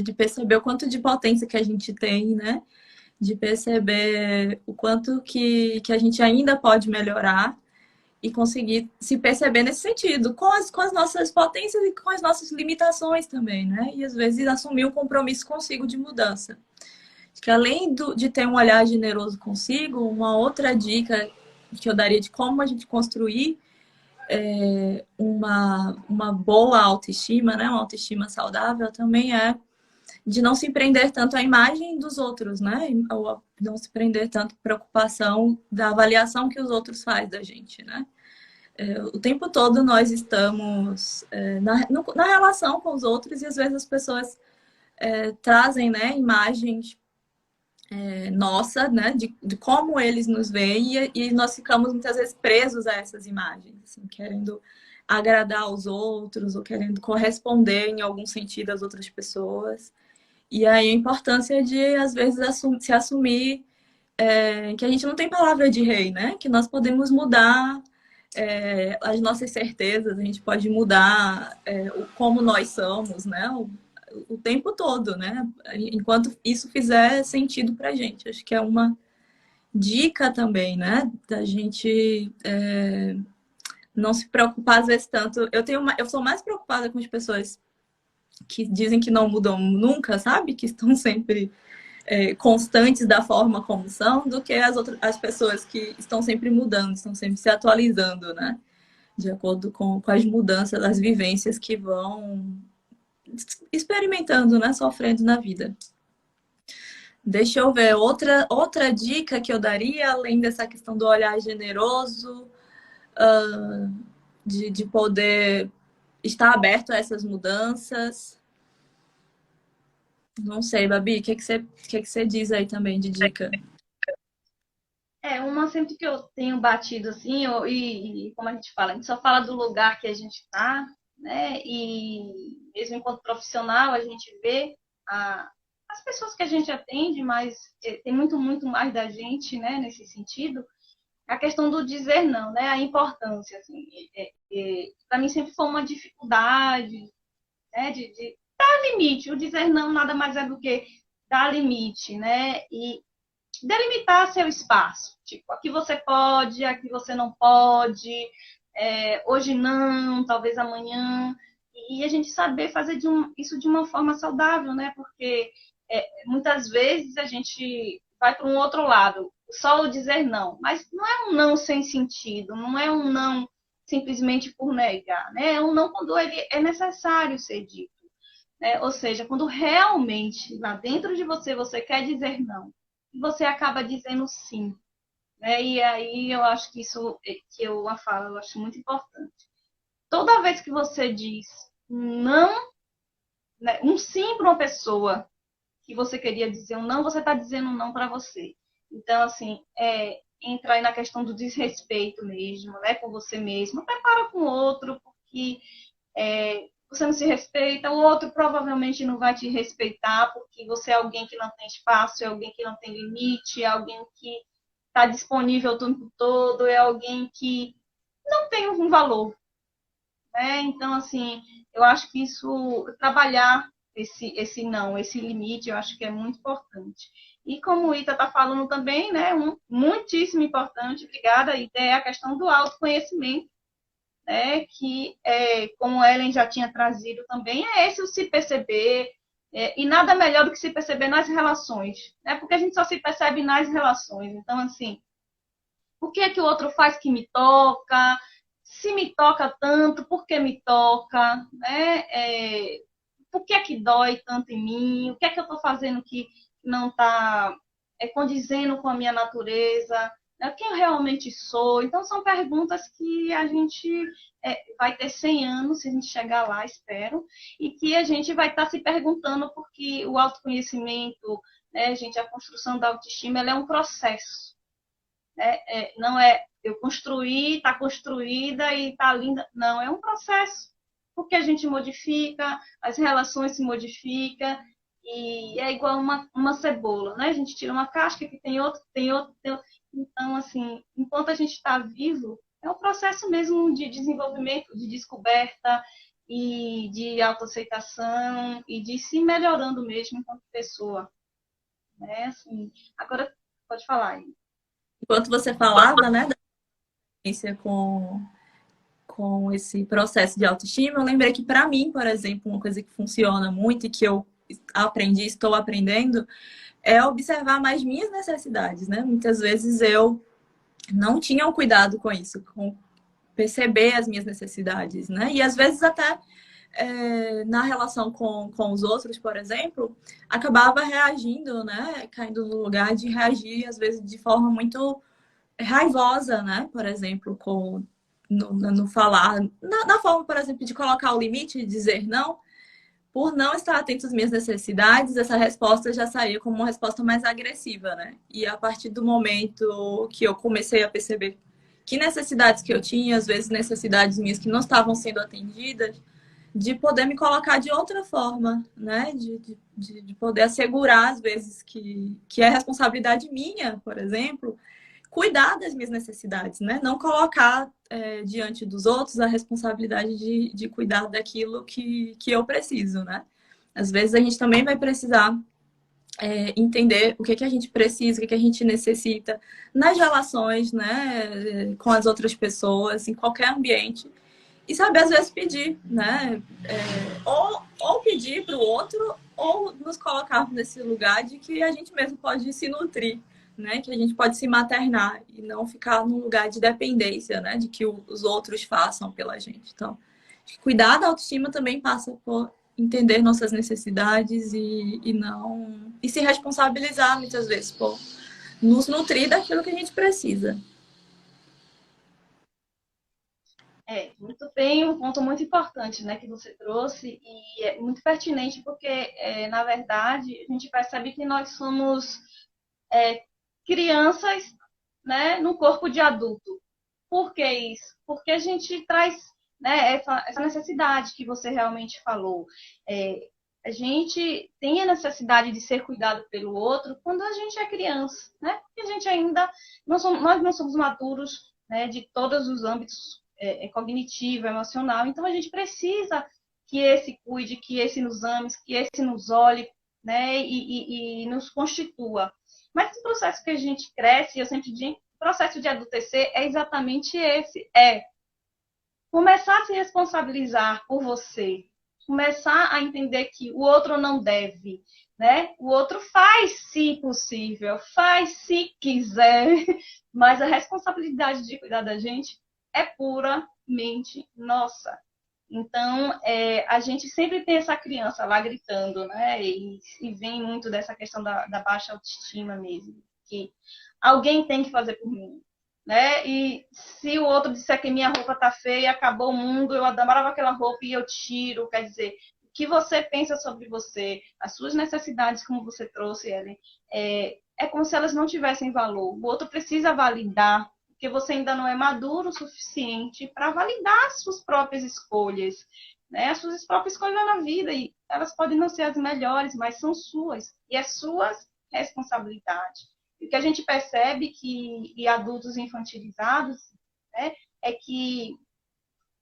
de perceber o quanto de potência que a gente tem, né? De perceber o quanto que a gente ainda pode melhorar e conseguir se perceber nesse sentido, com as nossas potências e com as nossas limitações também, né? E às vezes assumir um compromisso consigo de mudança. Acho que além de ter um olhar generoso consigo, uma outra dica que eu daria de como a gente construir uma boa autoestima, né? Uma autoestima saudável também é de não se prender tanto à imagem dos outros, né? Ou não se prender tanto à preocupação da avaliação que os outros fazem da gente, né? O tempo todo nós estamos na relação com os outros e às vezes as pessoas trazem, né, imagens nossa, né, de como eles nos veem e nós ficamos muitas vezes presos a essas imagens, assim, querendo agradar aos outros ou querendo corresponder em algum sentido às outras pessoas. E aí a importância de, às vezes, se assumir que a gente não tem palavra de rei, né? Que nós podemos mudar as nossas certezas, a gente pode mudar como nós somos, né? O tempo todo, né? Enquanto isso fizer sentido pra gente. Acho que é uma dica também, né? Da gente não se preocupar, às vezes, tanto. Eu sou mais preocupada com as pessoas que dizem que não mudam nunca, sabe? Que estão sempre constantes da forma como são, do que as pessoas que estão sempre mudando, estão sempre se atualizando, né? De acordo com as mudanças, as vivências que vão experimentando, né? Sofrendo na vida. Deixa eu ver, outra dica que eu daria, além dessa questão do olhar generoso, de poder estar aberto a essas mudanças. Não sei, Babi, o que você diz aí também de dica? Uma sempre que eu tenho batido assim, e como a gente fala, a gente só fala do lugar que a gente está, né? E mesmo enquanto profissional, a gente vê as pessoas que a gente atende, mas tem muito, muito mais da gente, né, nesse sentido. A questão do dizer não, né? A importância, assim, para mim sempre foi uma dificuldade, né? De dar limite. O dizer não nada mais é do que dar limite, né? E delimitar seu espaço. Tipo, aqui você pode, aqui você não pode, hoje não, talvez amanhã. E a gente saber fazer isso de uma forma saudável, né? Porque muitas vezes a gente vai para um outro lado, só o dizer não. Mas não é um não sem sentido, não é um não simplesmente por negar, né? É um não quando ele é necessário ser dito. Né? Ou seja, quando realmente lá dentro de você quer dizer não, você acaba dizendo sim. Né? E aí eu acho que isso que eu falo, eu acho muito importante. toda vez que você diz não, né, um sim para uma pessoa que você queria dizer um não, você está dizendo um não para você. Então, assim, entra aí na questão do desrespeito mesmo, né, com você mesmo. Prepara com o outro, porque você não se respeita, o outro provavelmente não vai te respeitar, porque você é alguém que não tem espaço, é alguém que não tem limite, é alguém que está disponível o tempo todo, é alguém que não tem um valor, né? Então, assim, eu acho que isso, trabalhar esse não, esse limite, eu acho que é muito importante. E como o Ita está falando também, né, muitíssimo importante, obrigada, Ita, é a questão do autoconhecimento, né, que, como a Ellen já tinha trazido também, é esse o se perceber, e nada melhor do que se perceber nas relações, né, porque a gente só se percebe nas relações. Então, assim, o que é que o outro faz que me toca? Se me toca tanto, por que me toca? Né? Por que é que dói tanto em mim? O que é que eu estou fazendo que não está condizendo com a minha natureza? Né? Quem eu realmente sou? Então, são perguntas que a gente vai ter 100 anos, se a gente chegar lá, espero, e que a gente vai estar se perguntando, porque o autoconhecimento, né, gente, a construção da autoestima, ela é um processo. Não é eu construir, está construída e está linda. Não, é um processo. Porque a gente modifica, as relações se modificam, e é igual uma cebola, né? A gente tira uma casca que tem outro, tem outro, tem outro. Então, assim, enquanto a gente está vivo, é um processo mesmo de desenvolvimento, de descoberta e de autoaceitação e de se melhorando mesmo enquanto pessoa, né? Assim, agora, pode falar aí. Enquanto você falava, né, da experiência com esse processo de autoestima, eu lembrei que, para mim, por exemplo, uma coisa que funciona muito e que eu aprendi, estou aprendendo, é observar mais minhas necessidades, né? Muitas vezes eu não tinha um cuidado com isso, com perceber as minhas necessidades, né? E às vezes até na relação com os outros, por exemplo, acabava reagindo, né? Caindo no lugar de reagir, às vezes, de forma muito raivosa, né? Por exemplo, no falar, na forma, por exemplo, de colocar o limite, de dizer não, por não estar atento às minhas necessidades, essa resposta já saía como uma resposta mais agressiva, né? E a partir do momento que eu comecei a perceber que necessidades que eu tinha, às vezes necessidades minhas que não estavam sendo atendidas, de poder me colocar de outra forma, né? De poder assegurar, às vezes, que é responsabilidade minha, por exemplo, cuidar das minhas necessidades, né? Não colocar diante dos outros a responsabilidade de cuidar daquilo que eu preciso, né? Às vezes a gente também vai precisar entender o que, que a gente precisa, o que, que a gente necessita nas relações, né? Com as outras pessoas, em qualquer ambiente. E saber, às vezes, pedir, né? Ou pedir para o outro, ou nos colocar nesse lugar de que a gente mesmo pode se nutrir, né? Que a gente pode se maternar e não ficar num lugar de dependência, né? De que os outros façam pela gente. Então, cuidar da autoestima também passa por entender nossas necessidades e não... E se responsabilizar, muitas vezes, por nos nutrir daquilo que a gente precisa. Muito bem, um ponto muito importante, né, que você trouxe e é muito pertinente porque, na verdade, a gente percebe que nós somos crianças, né, no corpo de adulto. Por que isso? Porque a gente traz, né, essa necessidade que você realmente falou. A gente tem a necessidade de ser cuidado pelo outro quando a gente é criança, né? Porque a gente ainda nós não somos maduros, né, de todos os âmbitos cognitivo, emocional. Então a gente precisa que esse cuide, que esse nos ame, que esse nos olhe, né, e nos constitua. Mas o processo que a gente cresce, eu sempre digo, o processo de adultecer é exatamente esse, começar a se responsabilizar por você, começar a entender que o outro não deve, né? O outro faz se possível, faz se quiser, mas a responsabilidade de cuidar da gente é puramente nossa. Então, a gente sempre tem essa criança lá gritando, né? E vem muito dessa questão da baixa autoestima mesmo, que alguém tem que fazer por mim. né? E se o outro disser que minha roupa tá feia, acabou o mundo, eu adorava aquela roupa e eu tiro. Quer dizer, o que você pensa sobre você, as suas necessidades, como você trouxe, Ellen, é como se elas não tivessem valor. O outro precisa validar, porque você ainda não é maduro o suficiente para validar as suas próprias escolhas, né? As suas próprias escolhas na vida, e elas podem não ser as melhores, mas são suas, e é suas responsabilidade. E o que a gente percebe que e adultos infantilizados, né, é que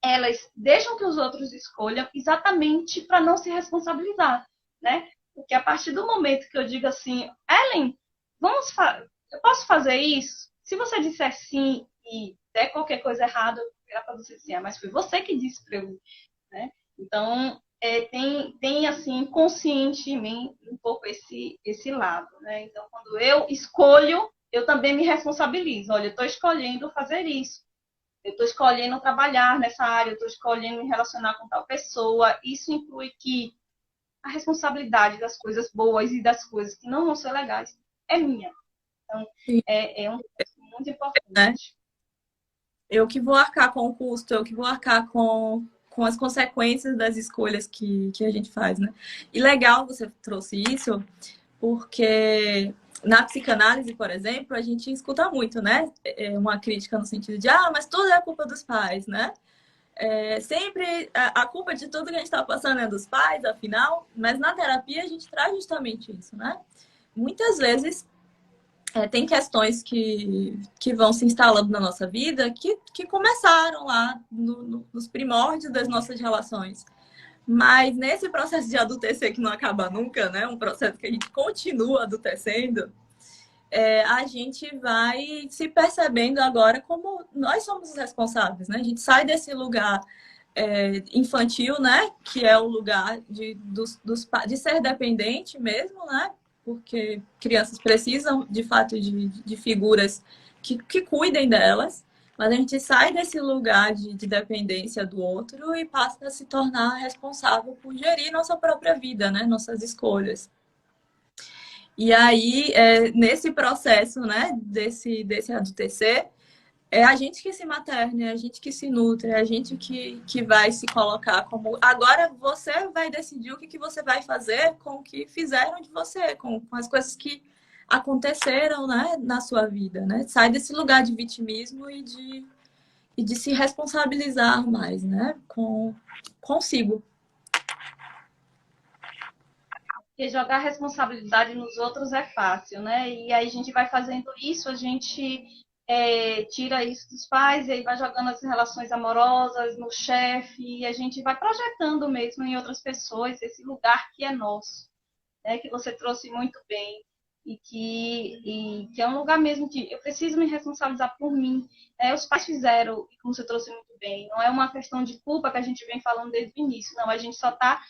elas deixam que os outros escolham exatamente para não se responsabilizar, né? Porque a partir do momento que eu digo assim, Ellen, eu posso fazer isso? Se você disser sim e der qualquer coisa errada, era para você dizer, mas foi você que disse para eu, né? Então, tem assim, conscientemente um pouco esse lado, né? Então, quando eu escolho, eu também me responsabilizo. Olha, eu estou escolhendo fazer isso. Eu estou escolhendo trabalhar nessa área, eu estou escolhendo me relacionar com tal pessoa. Isso inclui que a responsabilidade das coisas boas e das coisas que não vão ser legais é minha. Então, Sim, é um ponto muito né? importante. Eu que vou arcar com o custo, eu que vou arcar com as consequências das escolhas que a gente faz, né? E legal você trouxe isso, porque na psicanálise, por exemplo, a gente escuta muito, né? Uma crítica no sentido de, mas tudo é culpa dos pais, né? Sempre a culpa de tudo que a gente está passando é dos pais, afinal, mas na terapia a gente traz justamente isso, né? Muitas vezes tem questões que vão se instalando na nossa vida que começaram lá nos primórdios das nossas relações. Mas nesse processo de adultecer que não acaba nunca, né? Um processo que a gente continua adultecendo, a gente vai se percebendo agora como nós somos os responsáveis, né? A gente sai desse lugar infantil, né? Que é o lugar de ser dependente mesmo, né? Porque crianças precisam, de fato, de figuras que cuidem delas. Mas a gente sai desse lugar de dependência do outro e passa a se tornar responsável por gerir nossa própria vida, né? Nossas escolhas. E aí, nesse processo, né, desse adultecer, é a gente que se materna, é a gente que se nutre, é a gente que vai se colocar como. Agora você vai decidir o que você vai fazer com o que fizeram de você, com as coisas que aconteceram, né, na sua vida, né? Sai desse lugar de vitimismo e de se responsabilizar mais, né, consigo. Porque jogar responsabilidade nos outros é fácil, né? E aí a gente vai fazendo isso, a gente tira isso dos pais, e aí vai jogando as relações amorosas no chefe, e a gente vai projetando mesmo em outras pessoas esse lugar que é nosso, né? Que você trouxe muito bem. E que é um lugar mesmo que eu preciso me responsabilizar por mim. Os pais fizeram, como você trouxe muito bem, não é uma questão de culpa que a gente vem falando desde o início, não, a gente só está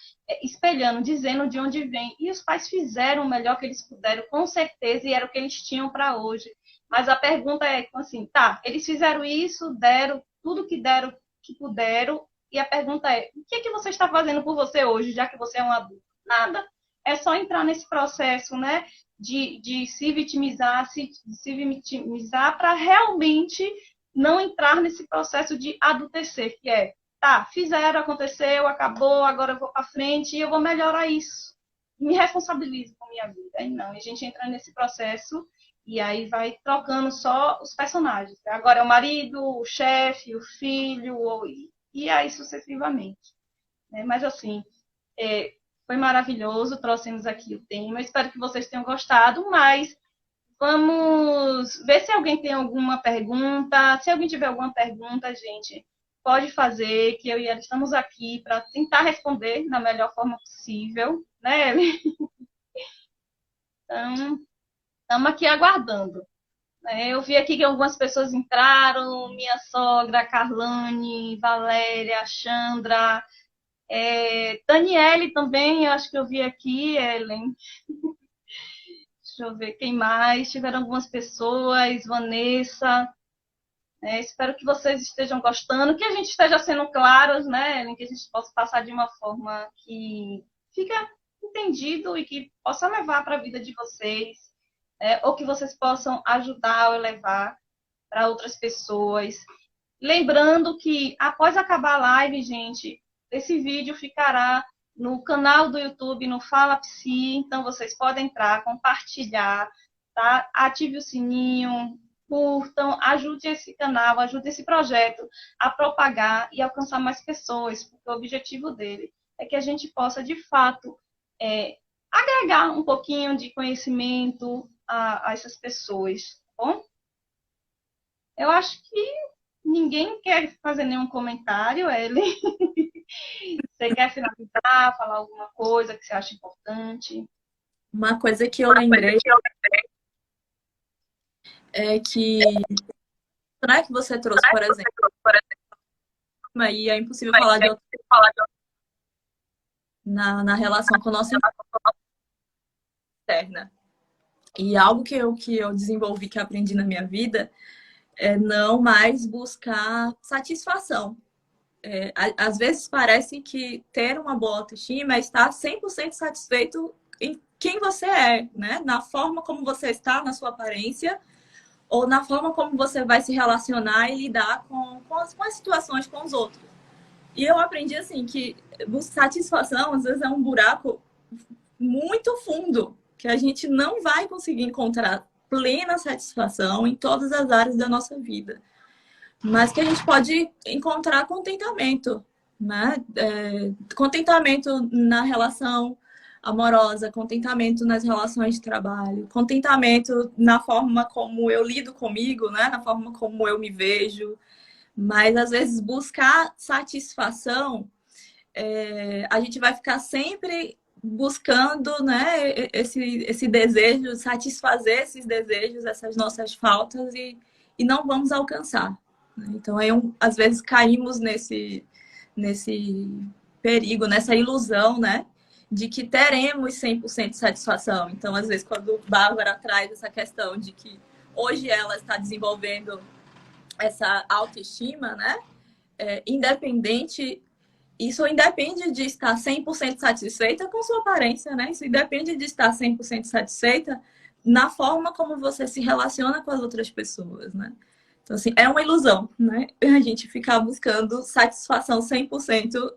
espelhando, dizendo de onde vem. E os pais fizeram o melhor que eles puderam, com certeza, e era o que eles tinham para hoje. Mas a pergunta é assim, tá, eles fizeram isso, deram tudo que puderam, e a pergunta é, o que é que você está fazendo por você hoje, já que você é um adulto? Nada. É só entrar nesse processo, né? De se vitimizar, se vitimizar para realmente não entrar nesse processo de adultecer, que é, tá, fizeram, aconteceu, acabou, agora eu vou para frente e eu vou melhorar isso. Me responsabilizo com a minha vida. E não, a gente entra nesse processo e aí vai trocando só os personagens. Agora é o marido, o chefe, o filho, e aí sucessivamente. Mas assim, é, foi maravilhoso, trouxemos aqui o tema. Espero que vocês tenham gostado, mas vamos ver se alguém tem alguma pergunta. Se alguém tiver alguma pergunta, gente, pode fazer, que eu e ela estamos aqui para tentar responder da melhor forma possível, né, Eli? Então, estamos aqui aguardando. Eu vi aqui que algumas pessoas entraram, minha sogra, Carlane, Valéria, Chandra, Daniele também, eu acho que eu vi aqui, Ellen. Deixa eu ver quem mais. Tiveram algumas pessoas, Vanessa. Espero que vocês estejam gostando, que a gente esteja sendo claros, né? Que a gente possa passar de uma forma que fica entendido e que possa levar para a vida de vocês, ou que vocês possam ajudar ou levar. para outras pessoas. Lembrando que após acabar a live, gente, esse vídeo ficará no canal do YouTube, no Fala Psi, então vocês podem entrar, compartilhar, tá? Ative o sininho, curtam, ajude esse canal, ajude esse projeto a propagar e alcançar mais pessoas, porque o objetivo dele é que a gente possa, de fato, agregar um pouquinho de conhecimento a essas pessoas, tá bom? Eu acho que ninguém quer fazer nenhum comentário, Ellen. Você quer finalizar, falar alguma coisa que você acha importante? Uma coisa que eu lembrei é que, né, que você trouxe, por exemplo, e é impossível falar de na relação com a nossa interna. E algo que eu desenvolvi, que aprendi na minha vida, é não mais buscar satisfação. Às vezes parece que ter uma boa autoestima é estar 100% satisfeito em quem você é, né? Na forma como você está, na sua aparência, ou na forma como você vai se relacionar e lidar com as situações com os outros. E eu aprendi assim que satisfação às vezes é um buraco muito fundo, que a gente não vai conseguir encontrar plena satisfação em todas as áreas da nossa vida, mas que a gente pode encontrar contentamento, né? Contentamento na relação amorosa, contentamento nas relações de trabalho, contentamento na forma como eu lido comigo, né? Na forma como eu me vejo. Mas às vezes buscar satisfação, a gente vai ficar sempre buscando, né, esse desejo, satisfazer esses desejos, essas nossas faltas e não vamos alcançar. Então, às vezes caímos nesse perigo, nessa ilusão, né, de que teremos 100% de satisfação. Então, às vezes, quando Bárbara traz essa questão de que hoje ela está desenvolvendo essa autoestima, né, isso independe de estar 100% satisfeita com sua aparência, né? Isso independe de estar 100% satisfeita na forma como você se relaciona com as outras pessoas, né? Então, assim, é uma ilusão, né? A gente ficar buscando satisfação 100%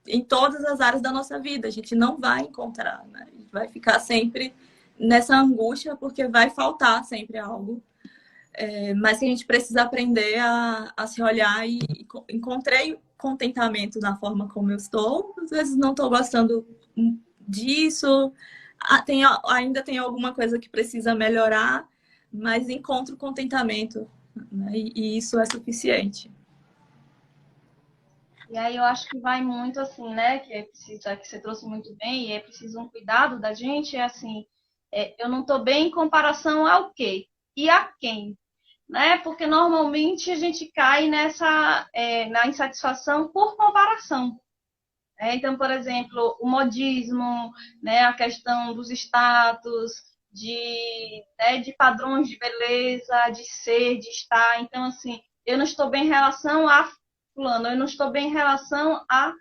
em todas as áreas da nossa vida. A gente não vai encontrar, né? A gente vai ficar sempre nessa angústia porque vai faltar sempre algo. Mas que a gente precisa aprender a se olhar e encontrei contentamento na forma como eu estou. Às vezes não estou gostando disso, ainda tem alguma coisa que precisa melhorar, mas encontro contentamento, né? E isso é suficiente. E aí eu acho que vai muito assim, né? Que é preciso, que você trouxe muito bem, e é preciso um cuidado da gente, é assim, eu não estou bem em comparação ao quê? E a quem? Né? Porque normalmente a gente cai na insatisfação por comparação. Então, por exemplo, o modismo, né? A questão dos status, de padrões de beleza, de ser, de estar. Então, assim, eu não estou bem em relação a fulano, eu não estou bem em relação a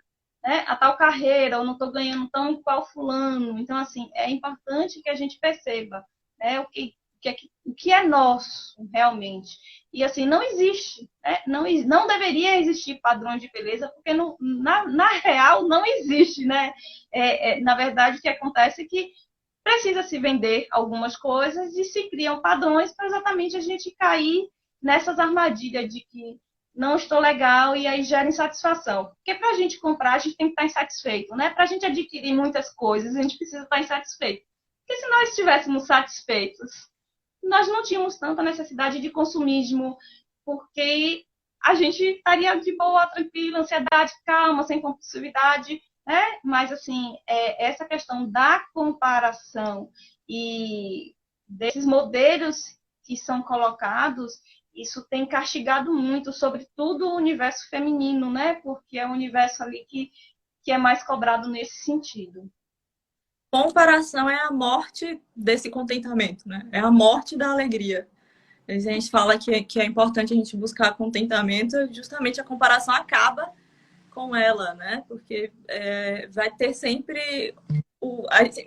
tal carreira, eu não estou ganhando tão qual fulano. Então, assim, é importante que a gente perceba, né, o que é nosso, realmente. E, assim, não existe, né? Não deveria existir padrões de beleza, porque na real não existe, né? Na verdade, o que acontece é que precisa se vender algumas coisas e se criam padrões para exatamente a gente cair nessas armadilhas de que não estou legal e aí gera insatisfação. Porque para a gente comprar, a gente tem que estar insatisfeito, né? Para a gente adquirir muitas coisas, a gente precisa estar insatisfeito. Porque se nós estivéssemos satisfeitos, nós não tínhamos tanta necessidade de consumismo, porque a gente estaria de boa, tranquila, ansiedade, calma, sem compulsividade, né? Mas, assim, essa questão da comparação e desses modelos que são colocados, isso tem castigado muito, sobretudo o universo feminino, né? Porque é o universo ali que é mais cobrado nesse sentido. Comparação é a morte desse contentamento, né? É a morte da alegria. A gente fala que é importante a gente buscar contentamento, justamente a comparação acaba com ela, né? Porque vai ter sempre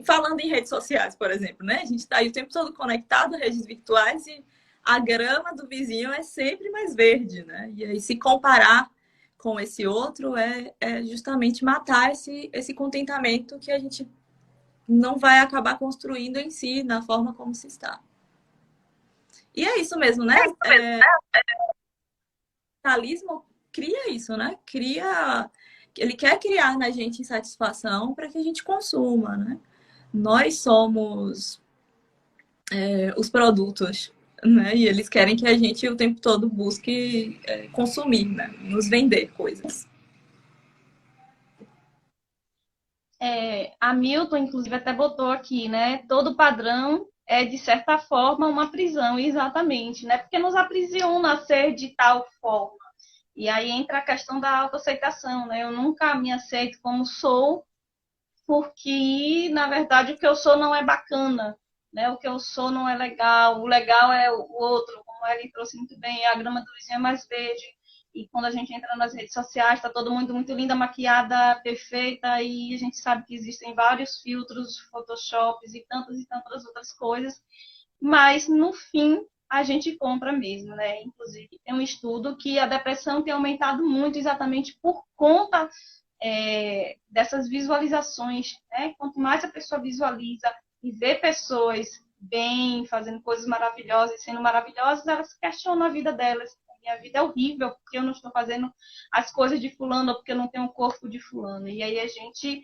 falando em redes sociais, por exemplo, né? A gente está aí o tempo todo conectado, redes virtuais, e a grama do vizinho é sempre mais verde, né? E aí se comparar com esse outro é justamente matar esse contentamento que a gente não vai acabar construindo em si, na forma como se está. E é isso mesmo, né? O capitalismo cria isso, né? Ele quer criar na gente insatisfação para que a gente consuma, né? Nós somos os produtos, né? E eles querem que a gente o tempo todo busque consumir, né? Nos vender coisas. A Milton, inclusive, até botou aqui, né? Todo padrão é, de certa forma, uma prisão, exatamente, né? Porque nos aprisiona a ser de tal forma. E aí entra a questão da autoaceitação, né? Eu nunca me aceito como sou, porque, na verdade, o que eu sou não é bacana, né? O que eu sou não é legal, o legal é o outro, como ele trouxe muito bem, a grama do vizinho é mais verde. E quando a gente entra nas redes sociais, está todo mundo muito linda, maquiada, perfeita, e a gente sabe que existem vários filtros, photoshops e tantas outras coisas, mas no fim a gente compra mesmo, né? Inclusive, tem um estudo que a depressão tem aumentado muito exatamente por conta dessas visualizações, né? Quanto mais a pessoa visualiza e vê pessoas bem, fazendo coisas maravilhosas, sendo maravilhosas, elas questionam a vida delas. Minha vida é horrível porque eu não estou fazendo as coisas de fulano ou porque eu não tenho o corpo de fulano. E aí a gente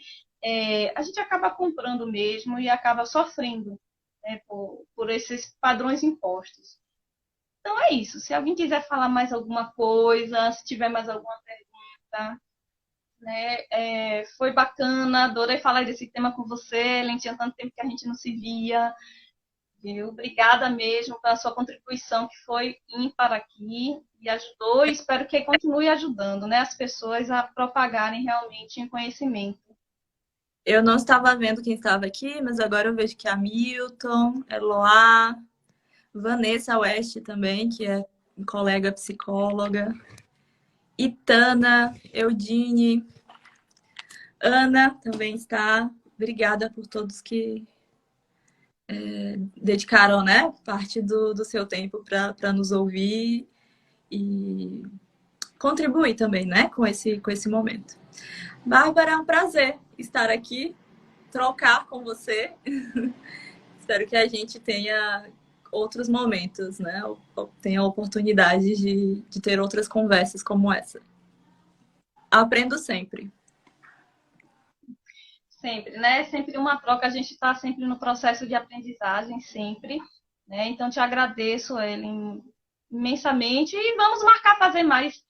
acaba comprando mesmo e acaba sofrendo, né, por esses padrões impostos. Então é isso. Se alguém quiser falar mais alguma coisa, se tiver mais alguma pergunta, né? Foi bacana, adorei falar desse tema com você, Ellen, tinha tanto tempo que a gente não se via, viu? Obrigada mesmo pela sua contribuição, que foi ímpar aqui e ajudou, e espero que continue ajudando, né, as pessoas a propagarem realmente o conhecimento. Eu não estava vendo quem estava aqui, mas agora eu vejo que é a Milton, Eloá, Vanessa West também, que é colega psicóloga, Itana, Eudine, Ana também está. Obrigada por todos que dedicaram, né, parte do seu tempo para nos ouvir e contribuir também, né, com esse momento. Bárbara, é um prazer estar aqui, trocar com você. Espero que a gente tenha outros momentos, né? Tenha oportunidade de ter outras conversas como essa. Aprendo sempre. Sempre, né? Sempre uma troca, a gente está sempre no processo de aprendizagem, sempre, né? Então, te agradeço, Ellen, imensamente e vamos marcar fazer mais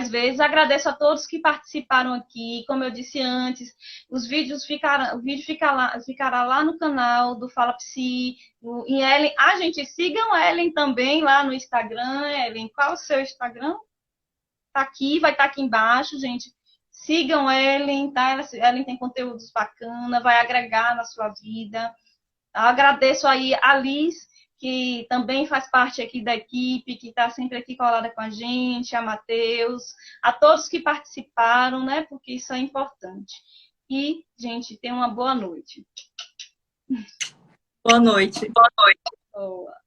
vezes. Agradeço a todos que participaram aqui. Como eu disse antes, o vídeo ficará lá no canal do Fala Psi, em Ellen. Gente, sigam a Ellen também lá no Instagram. Ellen, qual é o seu Instagram? Tá aqui, vai estar aqui embaixo, gente. Sigam Ellen, tá? Ellen tem conteúdos bacana, vai agregar na sua vida. Agradeço aí a Liz, que também faz parte aqui da equipe, que está sempre aqui colada com a gente, a Matheus, a todos que participaram, né? Porque isso é importante. E, gente, tenham uma boa noite. Boa noite. Boa noite. Boa.